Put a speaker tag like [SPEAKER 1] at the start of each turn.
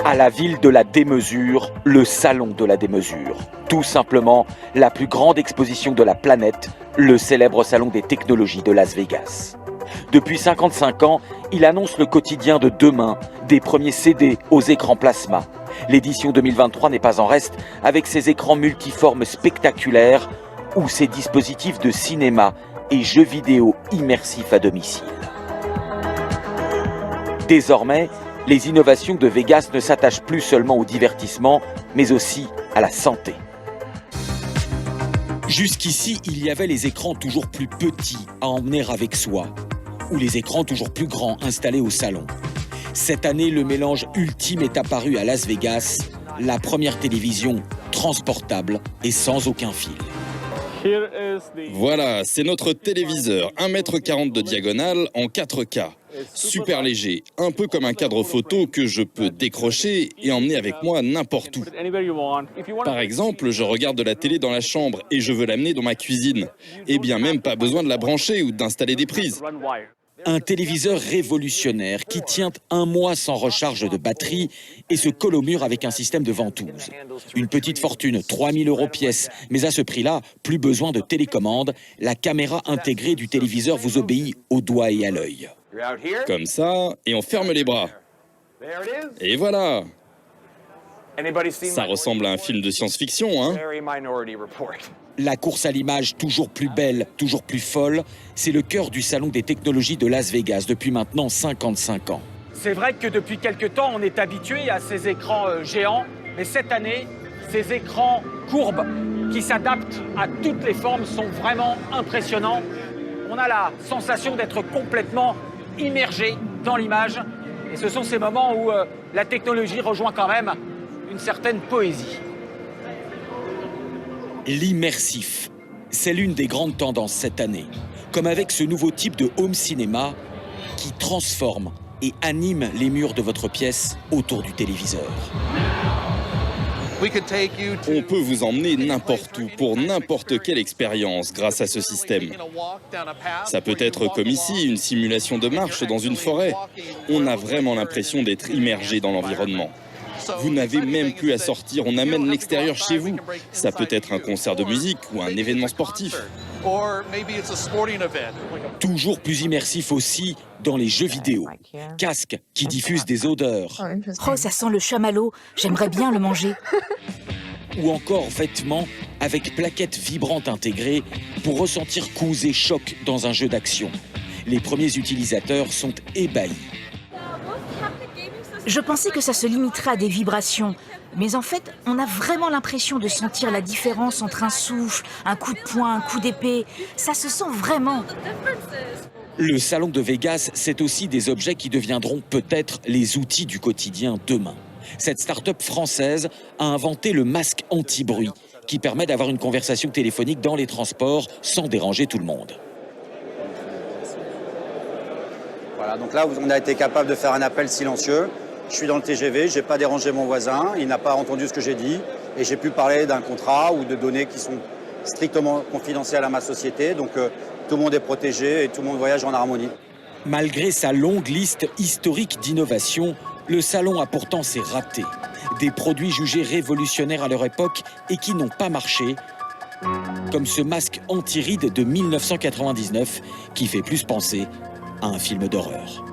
[SPEAKER 1] À la ville de la démesure, le salon de la démesure. Tout simplement, la plus grande exposition de la planète, le célèbre salon des technologies de Las Vegas. Depuis 55 ans, il annonce le quotidien de demain, des premiers CD aux écrans plasma. L'édition 2023 n'est pas en reste avec ses écrans multiformes spectaculaires ou ses dispositifs de cinéma et jeux vidéo immersifs à domicile. Désormais, les innovations de Vegas ne s'attachent plus seulement au divertissement, mais aussi à la santé. Jusqu'ici, il y avait les écrans toujours plus petits à emmener avec soi, ou les écrans toujours plus grands installés au salon. Cette année, le mélange ultime est apparu à Las Vegas, la première télévision transportable et sans aucun fil.
[SPEAKER 2] Voilà, c'est notre téléviseur, 1,40 m de diagonale en 4K. Super léger, un peu comme un cadre photo que je peux décrocher et emmener avec moi n'importe où. Par exemple, je regarde de la télé dans la chambre et je veux l'amener dans ma cuisine. Eh bien, même pas besoin de la brancher ou d'installer des prises.
[SPEAKER 1] Un téléviseur révolutionnaire qui tient un mois sans recharge de batterie et se colle au mur avec un système de ventouse. Une petite fortune, 3 000 € pièce, mais à ce prix-là, plus besoin de télécommande. La caméra intégrée du téléviseur vous obéit au doigt et à l'œil.
[SPEAKER 2] Comme ça, et on ferme les bras. Et voilà. Ça ressemble à un film de science-fiction, hein?
[SPEAKER 1] La course à l'image toujours plus belle, toujours plus folle, c'est le cœur du salon des technologies de Las Vegas depuis maintenant 55 ans.
[SPEAKER 3] C'est vrai que depuis quelque temps, on est habitué à ces écrans géants, mais cette année, ces écrans courbes qui s'adaptent à toutes les formes sont vraiment impressionnants. On a la sensation d'être complètement immergé dans l'image, et ce sont ces moments où la technologie rejoint quand même une certaine poésie.
[SPEAKER 1] L'immersif, c'est l'une des grandes tendances cette année, comme avec ce nouveau type de home cinéma qui transforme et anime les murs de votre pièce autour du téléviseur.
[SPEAKER 2] On peut vous emmener n'importe où pour n'importe quelle expérience grâce à ce système. Ça peut être comme ici, une simulation de marche dans une forêt. On a vraiment l'impression d'être immergé dans l'environnement. Vous n'avez même plus à sortir, on amène l'extérieur chez vous. Ça peut être un concert de musique ou un événement sportif.
[SPEAKER 1] Toujours plus immersif aussi dans les jeux vidéo. Casques qui diffusent des odeurs.
[SPEAKER 4] Oh, ça sent le chamallow, j'aimerais bien le manger.
[SPEAKER 1] Ou encore vêtements avec plaquettes vibrantes intégrées pour ressentir coups et chocs dans un jeu d'action. Les premiers utilisateurs sont ébahis.
[SPEAKER 4] Je pensais que ça se limiterait à des vibrations, mais en fait, on a vraiment l'impression de sentir la différence entre un souffle, un coup de poing, un coup d'épée. Ça se sent vraiment.
[SPEAKER 1] Le salon de Vegas, c'est aussi des objets qui deviendront peut-être les outils du quotidien demain. Cette start-up française a inventé le masque anti-bruit, qui permet d'avoir une conversation téléphonique dans les transports sans déranger tout le monde.
[SPEAKER 5] Voilà, donc là, on a été capable de faire un appel silencieux. Je suis dans le TGV, je n'ai pas dérangé mon voisin, il n'a pas entendu ce que j'ai dit et j'ai pu parler d'un contrat ou de données qui sont strictement confidentielles à ma société. Donc tout le monde est protégé et tout le monde voyage en harmonie.
[SPEAKER 1] Malgré sa longue liste historique d'innovations, le salon a pourtant ses ratés. Des produits jugés révolutionnaires à leur époque et qui n'ont pas marché, comme ce masque anti-rides de 1999 qui fait plus penser à un film d'horreur.